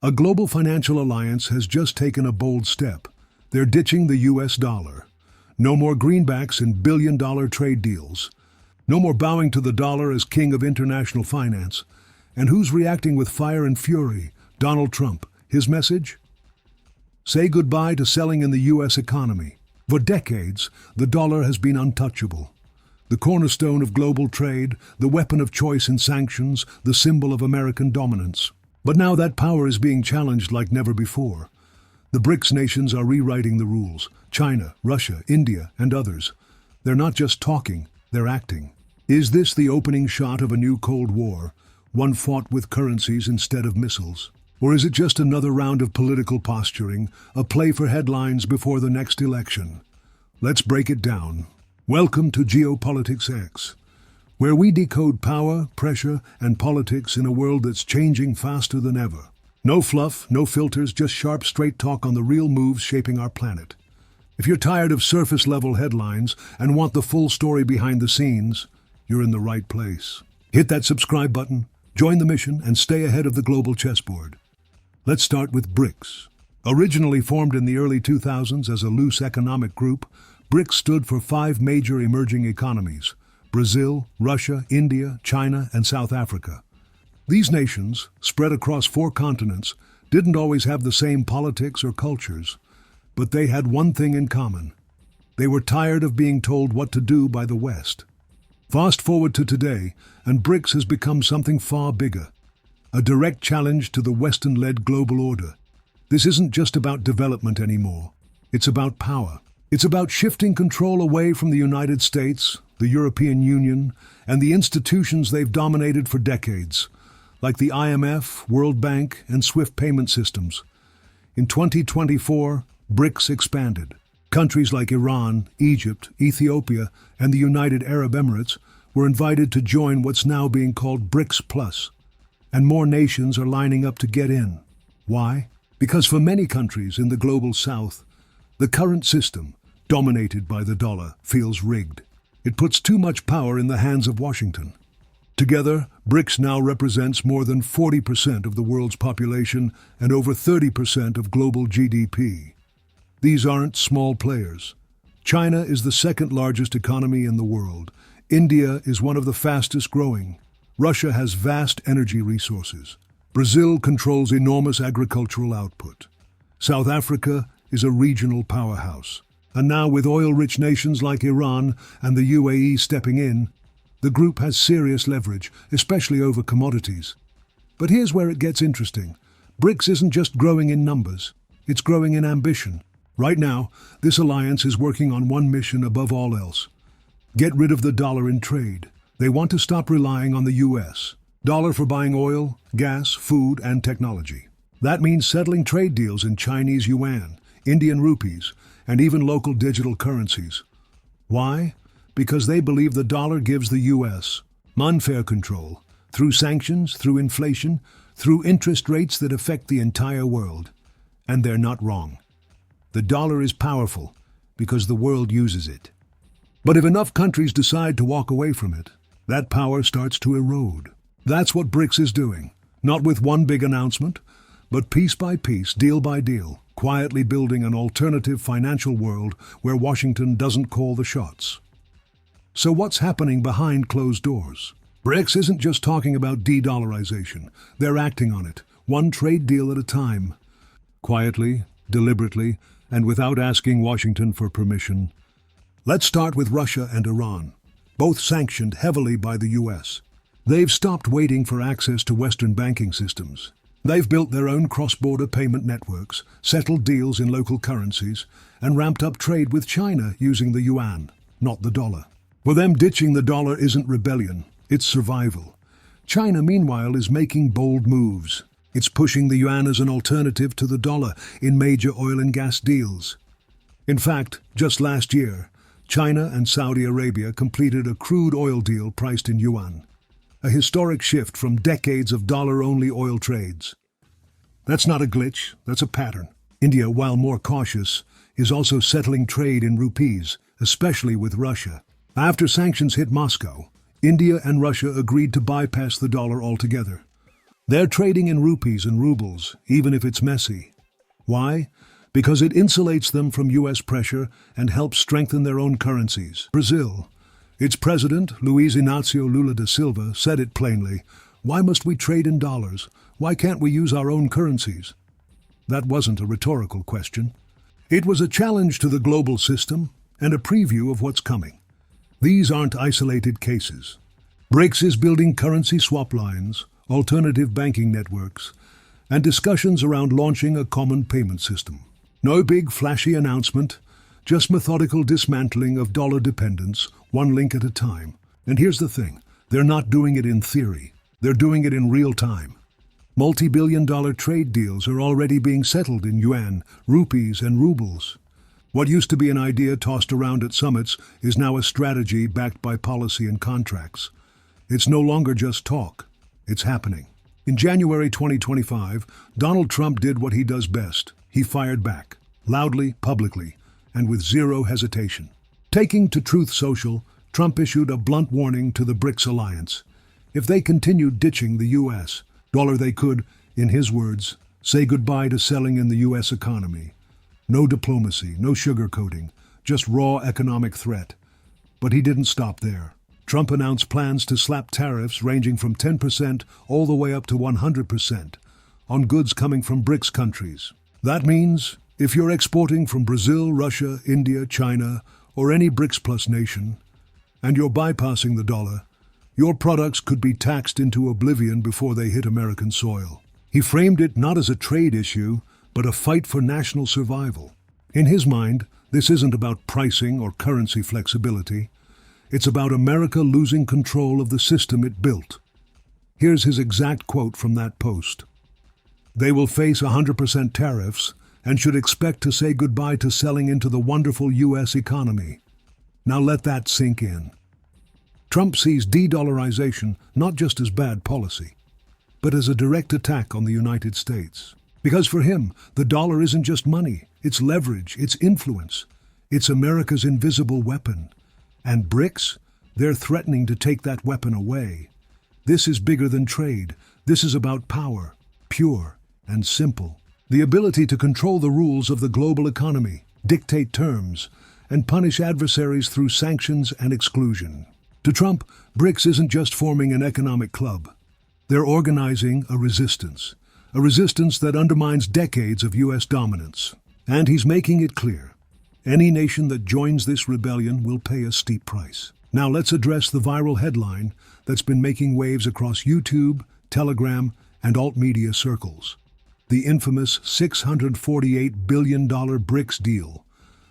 A global financial alliance has just taken a bold step. They're ditching the US dollar. No more greenbacks in billion-dollar trade deals. No more bowing to the dollar as king of international finance. And who's reacting with fire and fury? Donald Trump. His message? Say goodbye to selling in the US economy. For decades, the dollar has been untouchable. The cornerstone of global trade, the weapon of choice in sanctions, the symbol of American dominance. But now that power is being challenged like never before. The BRICS nations are rewriting the rules. China, Russia, India, and others. They're not just talking, they're acting. Is this the opening shot of a new Cold War, one fought with currencies instead of missiles? Or is it just another round of political posturing, a play for headlines before the next election? Let's break it down. Welcome to Geopolitics X, where we decode power, pressure, and politics in a world that's changing faster than ever. No fluff, no filters, just sharp, straight talk on the real moves shaping our planet. If you're tired of surface-level headlines and want the full story behind the scenes, you're in the right place. Hit that subscribe button, join the mission, and stay ahead of the global chessboard. Let's start with BRICS. Originally formed in the early 2000s as a loose economic group, BRICS stood for 5 major emerging economies: Brazil, Russia, India, China, and South Africa. These nations, spread across 4 continents, didn't always have the same politics or cultures, but they had one thing in common. They were tired of being told what to do by the West. Fast forward to today, and BRICS has become something far bigger. A direct challenge to the Western-led global order. This isn't just about development anymore. It's about power. It's about shifting control away from the United States, the European Union, and the institutions they've dominated for decades, like the IMF, World Bank, and SWIFT payment systems. In 2024, BRICS expanded. Countries like Iran, Egypt, Ethiopia, and the United Arab Emirates were invited to join what's now being called BRICS Plus. And more nations are lining up to get in. Why? Because for many countries in the global south, the current system, dominated by the dollar, feels rigged. It puts too much power in the hands of Washington. Together, BRICS now represents more than 40% of the world's population and over 30% of global GDP. These aren't small players. China is the second largest economy in the world. India is one of the fastest growing. Russia has vast energy resources. Brazil controls enormous agricultural output. South Africa is a regional powerhouse. And now with oil-rich nations like Iran and the UAE stepping in, the group has serious leverage, especially over commodities. But here's where it gets interesting. BRICS isn't just growing in numbers, it's growing in ambition. Right now, this alliance is working on one mission above all else: get rid of the dollar in trade. They want to stop relying on the US dollar for buying oil, gas, food, and technology. That means settling trade deals in Chinese yuan, Indian rupees, and even local digital currencies. Why? Because they believe the dollar gives the US unfair control, through sanctions, through inflation, through interest rates that affect the entire world. And they're not wrong. The dollar is powerful because the world uses it. But if enough countries decide to walk away from it, that power starts to erode. That's what BRICS is doing, not with one big announcement, but piece by piece, deal by deal, quietly building an alternative financial world where Washington doesn't call the shots. So what's happening behind closed doors? BRICS isn't just talking about de-dollarization. They're acting on it, one trade deal at a time. Quietly, deliberately, and without asking Washington for permission. Let's start with Russia and Iran, both sanctioned heavily by the US. They've stopped waiting for access to Western banking systems. They've built their own cross-border payment networks, settled deals in local currencies, and ramped up trade with China using the yuan, not the dollar. For them, ditching the dollar isn't rebellion, it's survival. China, meanwhile, is making bold moves. It's pushing the yuan as an alternative to the dollar in major oil and gas deals. In fact, just last year, China and Saudi Arabia completed a crude oil deal priced in yuan. A historic shift from decades of dollar-only oil trades. That's not a glitch, that's a pattern. India, while more cautious, is also settling trade in rupees, especially with Russia. After sanctions hit Moscow, India and Russia agreed to bypass the dollar altogether. They're trading in rupees and rubles, even if it's messy. Why? Because it insulates them from US pressure and helps strengthen their own currencies. Brazil. Its president, Luiz Inácio Lula da Silva, said it plainly. Why must we trade in dollars? Why can't we use our own currencies? That wasn't a rhetorical question. It was a challenge to the global system and a preview of what's coming. These aren't isolated cases. BRICS is building currency swap lines, alternative banking networks, and discussions around launching a common payment system. No big flashy announcement, just methodical dismantling of dollar dependence, one link at a time. And here's the thing, they're not doing it in theory, they're doing it in real time. Multi-billion-dollar trade deals are already being settled in yuan, rupees, and rubles. What used to be an idea tossed around at summits is now a strategy backed by policy and contracts. It's no longer just talk, it's happening. In January 2025, Donald Trump did what he does best. He fired back, loudly, publicly, and with zero hesitation. Taking to Truth Social, Trump issued a blunt warning to the BRICS alliance. If they continued ditching the US dollar, they could, in his words, say goodbye to selling in the US economy. No diplomacy, no sugarcoating, just raw economic threat. But he didn't stop there. Trump announced plans to slap tariffs ranging from 10% all the way up to 100% on goods coming from BRICS countries. That means if you're exporting from Brazil, Russia, India, China, or any BRICS Plus nation, and you're bypassing the dollar, your products could be taxed into oblivion before they hit American soil. He framed it not as a trade issue, but a fight for national survival. In his mind, this isn't about pricing or currency flexibility. It's about America losing control of the system it built. Here's his exact quote from that post. They will face 100% tariffs and should expect to say goodbye to selling into the wonderful US economy. Now let that sink in. Trump sees de-dollarization not just as bad policy, but as a direct attack on the United States. Because for him, the dollar isn't just money, it's leverage, it's influence. It's America's invisible weapon. And BRICS, they're threatening to take that weapon away. This is bigger than trade. This is about power, pure and simple. The ability to control the rules of the global economy, dictate terms, and punish adversaries through sanctions and exclusion. To Trump, BRICS isn't just forming an economic club. They're organizing a resistance that undermines decades of US dominance. And he's making it clear. Any nation that joins this rebellion will pay a steep price. Now let's address the viral headline that's been making waves across YouTube, Telegram, and alt-media circles. The infamous $648 billion BRICS deal,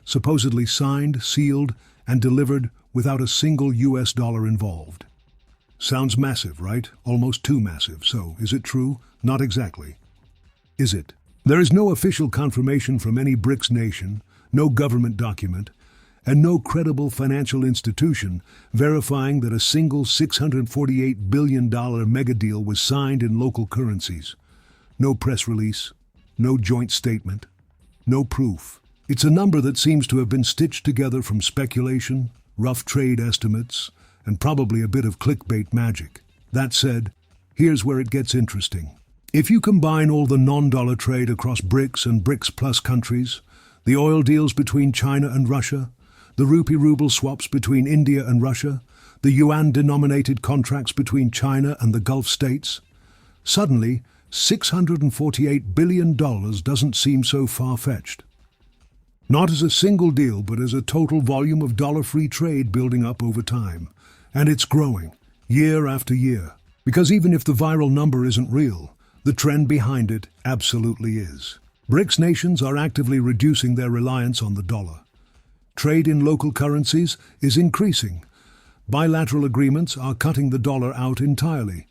supposedly signed, sealed, and delivered without a single US dollar involved. Sounds massive, right? Almost too massive. So, is it true? Not exactly. Is it? There is no official confirmation from any BRICS nation, no government document, and no credible financial institution verifying that a single $648 billion mega deal was signed in local currencies. No press release, no joint statement, no proof. It's a number that seems to have been stitched together from speculation, rough trade estimates, and probably a bit of clickbait magic. That said, here's where it gets interesting. If you combine all the non-dollar trade across BRICS and BRICS Plus countries, the oil deals between China and Russia, the rupee-ruble swaps between India and Russia, the yuan-denominated contracts between China and the Gulf states, suddenly, $648 billion doesn't seem so far-fetched. Not as a single deal, but as a total volume of dollar-free trade building up over time. And it's growing, year after year. Because even if the viral number isn't real, the trend behind it absolutely is. BRICS nations are actively reducing their reliance on the dollar. Trade in local currencies is increasing. Bilateral agreements are cutting the dollar out entirely.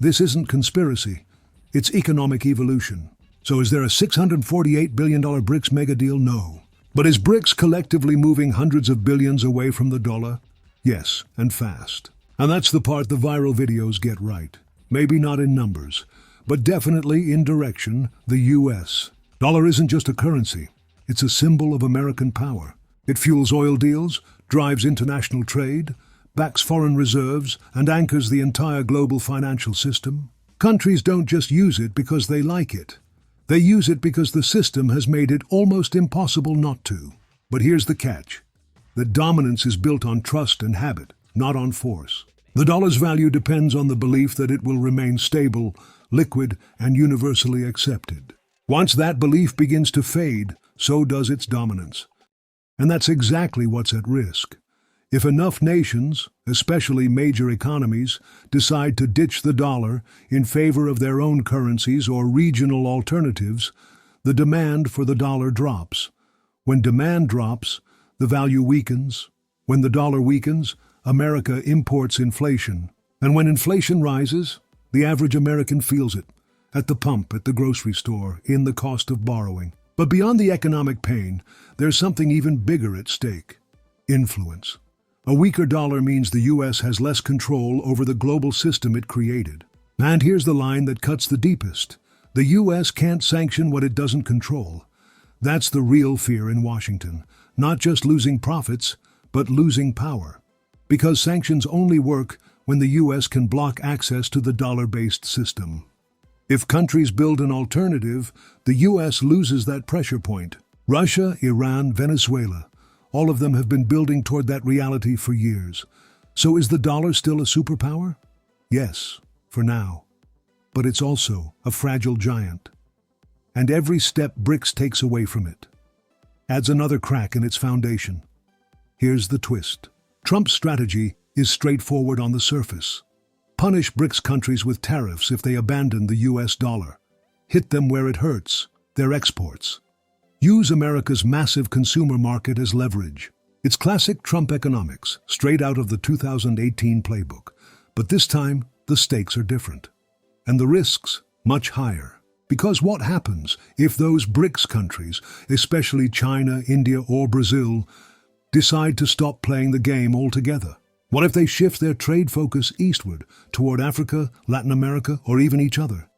This isn't conspiracy, it's economic evolution. So is there a $648 billion BRICS mega deal? No. But is BRICS collectively moving hundreds of billions away from the dollar? Yes, and fast. And that's the part the viral videos get right. Maybe not in numbers, but definitely in direction, the US. Dollar isn't just a currency, it's a symbol of American power. It fuels oil deals, drives international trade, backs foreign reserves, and anchors the entire global financial system. Countries don't just use it because they like it. They use it because the system has made it almost impossible not to. But here's the catch. That dominance is built on trust and habit, not on force. The dollar's value depends on the belief that it will remain stable, liquid, and universally accepted. Once that belief begins to fade, so does its dominance. And that's exactly what's at risk. If enough nations, especially major economies, decide to ditch the dollar in favor of their own currencies or regional alternatives, the demand for the dollar drops. When demand drops, the value weakens. When the dollar weakens, America imports inflation. And when inflation rises, the average American feels it. At the pump, at the grocery store, in the cost of borrowing. But beyond the economic pain, there's something even bigger at stake. Influence. A weaker dollar means the U.S. has less control over the global system it created. And here's the line that cuts the deepest. The U.S. can't sanction what it doesn't control. That's the real fear in Washington. Not just losing profits, but losing power. Because sanctions only work when the U.S. can block access to the dollar-based system. If countries build an alternative, the U.S. loses that pressure point. Russia, Iran, Venezuela. All of them have been building toward that reality for years. So is the dollar still a superpower? Yes, for now. But it's also a fragile giant. And every step BRICS takes away from it adds another crack in its foundation. Here's the twist. Trump's strategy is straightforward on the surface. Punish BRICS countries with tariffs if they abandon the US dollar. Hit them where it hurts, their exports. Use America's massive consumer market as leverage. It's classic Trump economics, straight out of the 2018 playbook. But this time, the stakes are different. And the risks, much higher. Because what happens if those BRICS countries, especially China, India, or Brazil, decide to stop playing the game altogether? What if they shift their trade focus eastward, toward Africa, Latin America, or even each other?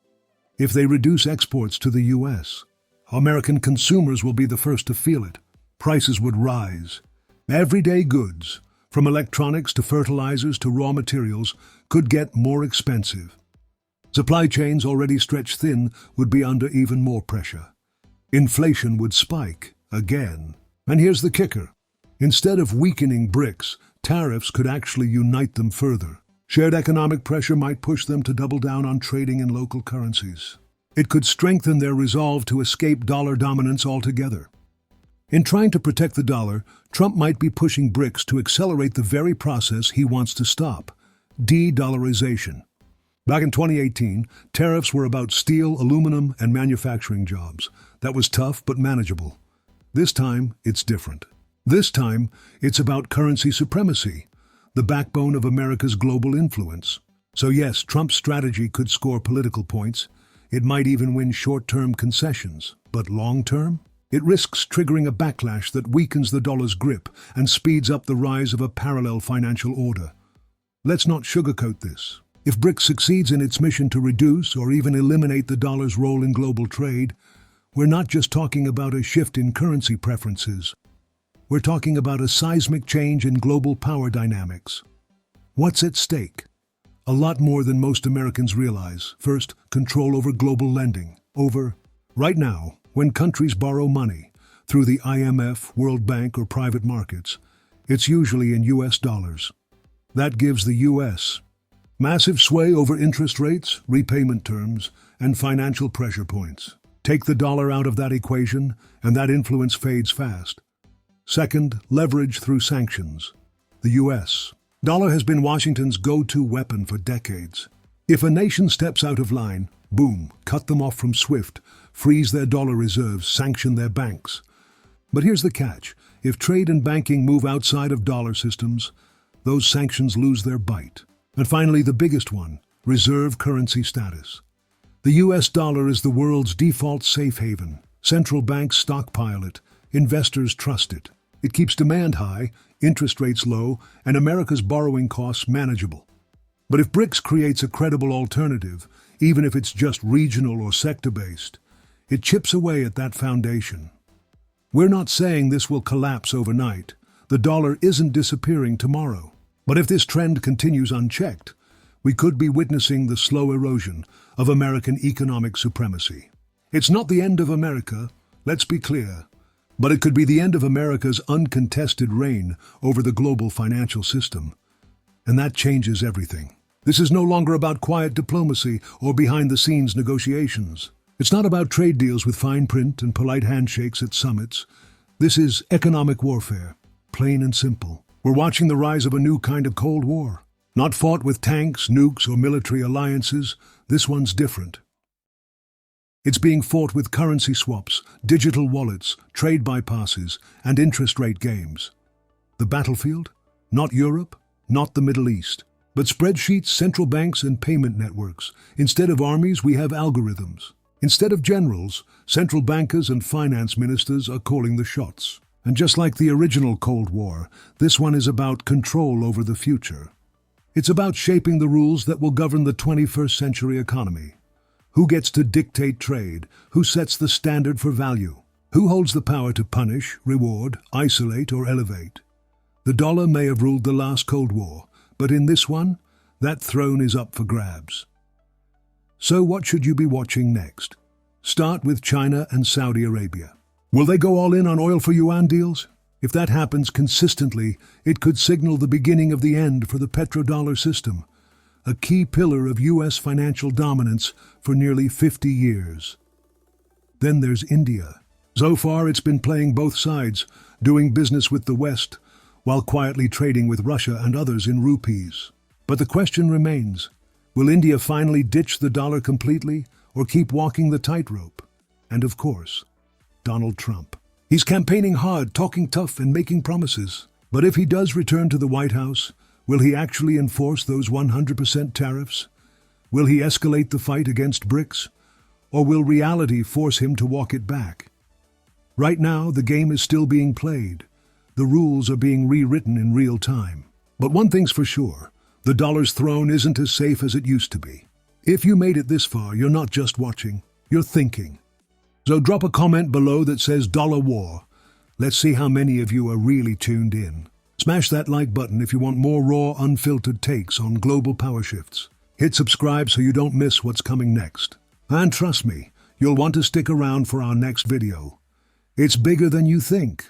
If they reduce exports to the US? American consumers will be the first to feel it. Prices would rise. Everyday goods, from electronics to fertilizers to raw materials, could get more expensive. Supply chains already stretched thin would be under even more pressure. Inflation would spike again. And here's the kicker. Instead of weakening BRICS, tariffs could actually unite them further. Shared economic pressure might push them to double down on trading in local currencies. It could strengthen their resolve to escape dollar dominance altogether. In trying to protect the dollar, Trump might be pushing BRICS to accelerate the very process he wants to stop: de-dollarization. Back in 2018, tariffs were about steel, aluminum, and manufacturing jobs. That was tough but manageable. This time, it's different. This time, it's about currency supremacy, the backbone of America's global influence. So yes, Trump's strategy could score political points. It might even win short-term concessions. But long-term? It risks triggering a backlash that weakens the dollar's grip and speeds up the rise of a parallel financial order. Let's not sugarcoat this. If BRICS succeeds in its mission to reduce or even eliminate the dollar's role in global trade, we're not just talking about a shift in currency preferences. We're talking about a seismic change in global power dynamics. What's at stake? A lot more than most Americans realize. First, control over global lending. Right now, when countries borrow money through the IMF, World Bank, or private markets, it's usually in US dollars. That gives the US massive sway over interest rates, repayment terms, and financial pressure points. Take the dollar out of that equation, and that influence fades fast. Second, leverage through sanctions. The US dollar has been Washington's go-to weapon for decades. If a nation steps out of line, boom, cut them off from SWIFT, freeze their dollar reserves, sanction their banks. But here's the catch. If trade and banking move outside of dollar systems, those sanctions lose their bite. And finally, the biggest one, reserve currency status. The US dollar is the world's default safe haven. Central banks stockpile it. Investors trust it. It keeps demand high, interest rates low, and America's borrowing costs manageable. But if BRICS creates a credible alternative, even if it's just regional or sector-based, it chips away at that foundation. We're not saying this will collapse overnight. The dollar isn't disappearing tomorrow. But if this trend continues unchecked, we could be witnessing the slow erosion of American economic supremacy. It's not the end of America, let's be clear, but it could be the end of America's uncontested reign over the global financial system. And that changes everything. This is no longer about quiet diplomacy or behind-the-scenes negotiations. It's not about trade deals with fine print and polite handshakes at summits. This is economic warfare, plain and simple. We're watching the rise of a new kind of Cold War. Not fought with tanks, nukes, or military alliances. This one's different. It's being fought with currency swaps, digital wallets, trade bypasses, and interest rate games. The battlefield? Not Europe, not the Middle East, but spreadsheets, central banks, and payment networks. Instead of armies, we have algorithms. Instead of generals, central bankers and finance ministers are calling the shots. And just like the original Cold War, this one is about control over the future. It's about shaping the rules that will govern the 21st century economy. Who gets to dictate trade? Who sets the standard for value? Who holds the power to punish, reward, isolate, or elevate? The dollar may have ruled the last Cold War, but in this one, that throne is up for grabs. So what should you be watching next? Start with China and Saudi Arabia. Will they go all in on oil for yuan deals? If that happens consistently, it could signal the beginning of the end for the petrodollar system, a key pillar of U.S. financial dominance for nearly 50 years. Then there's India. So far, it's been playing both sides, doing business with the West, while quietly trading with Russia and others in rupees. But the question remains, will India finally ditch the dollar completely or keep walking the tightrope? And of course, Donald Trump. He's campaigning hard, talking tough, and making promises. But if he does return to the White House, will he actually enforce those 100% tariffs? Will he escalate the fight against BRICS? Or will reality force him to walk it back? Right now, the game is still being played. The rules are being rewritten in real time. But one thing's for sure, the dollar's throne isn't as safe as it used to be. If you made it this far, you're not just watching, you're thinking. So drop a comment below that says Dollar War. Let's see how many of you are really tuned in. Smash that like button if you want more raw, unfiltered takes on global power shifts. Hit subscribe so you don't miss what's coming next. And trust me, you'll want to stick around for our next video. It's bigger than you think.